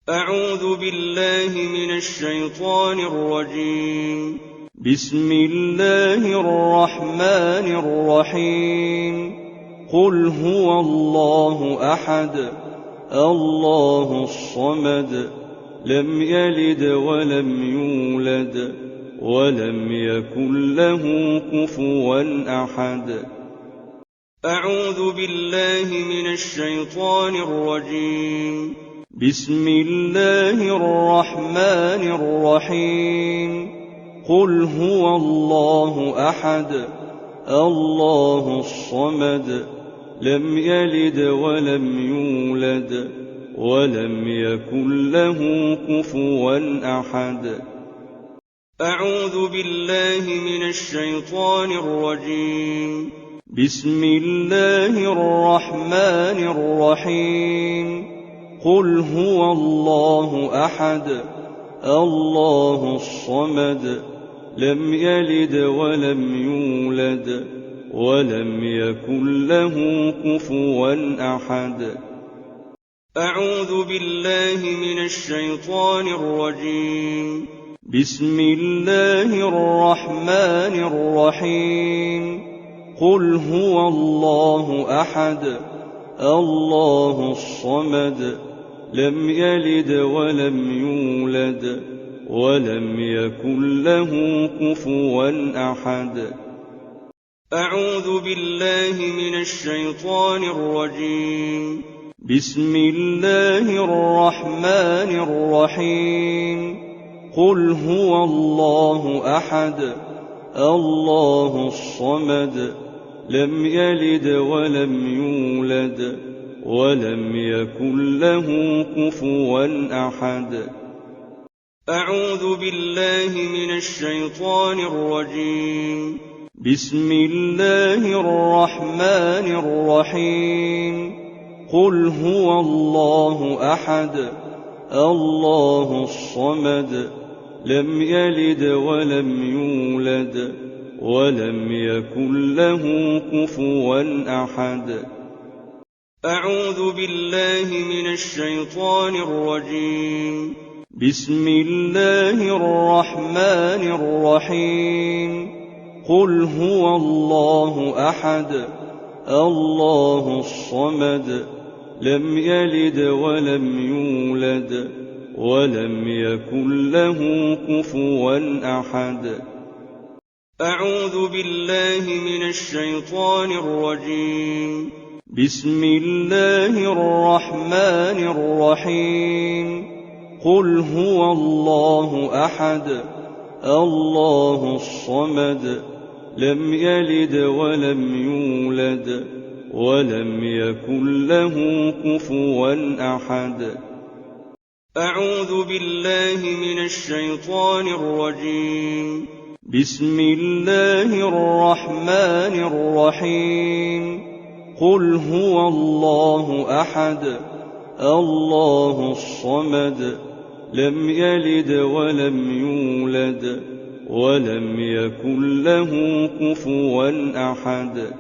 أعوذ بالله من الشيطان الرجيم. بسم الله الرحمن الرحيم. قل هو الله أحد الله الصمد لم يلد ولم يولد ولم يكن له كفوا أحد. أعوذ بالله من الشيطان الرجيم. بسم الله الرحمن الرحيم. قل هو الله أحد الله الصمد لم يلد ولم يولد ولم يكن له كفوا أحد. أعوذ بالله من الشيطان الرجيم. بسم الله الرحمن الرحيم. قل هو الله أحد الله الصمد لم يلد ولم يولد ولم يكن له كفوا أحد. أعوذ بالله من الشيطان الرجيم. بسم الله الرحمن الرحيم. قل هو الله أحد الله الصمد لم يلد ولم يولد ولم يكن له كفوا أحد. أعوذ بالله من الشيطان الرجيم. بسم الله الرحمن الرحيم. قل هو الله أحد الله الصمد لم يلد ولم يولد ولم يكن له كفوا أحد. أعوذ بالله من الشيطان الرجيم. بسم الله الرحمن الرحيم. قل هو الله أحد الله الصمد لم يلد ولم يولد ولم يكن له كفوا أحد. أعوذ بالله من الشيطان الرجيم. بسم الله الرحمن الرحيم. قل هو الله أحد الله الصمد لم يلد ولم يولد ولم يكن له كفوا أحد. أعوذ بالله من الشيطان الرجيم. بسم الله الرحمن الرحيم. قل هو الله أحد الله الصمد لم يلد ولم يولد ولم يكن له كفوا أحد. أعوذ بالله من الشيطان الرجيم. بسم الله الرحمن الرحيم. قل هو الله أحد الله الصمد لم يلد ولم يولد ولم يكن له كفوا أحد.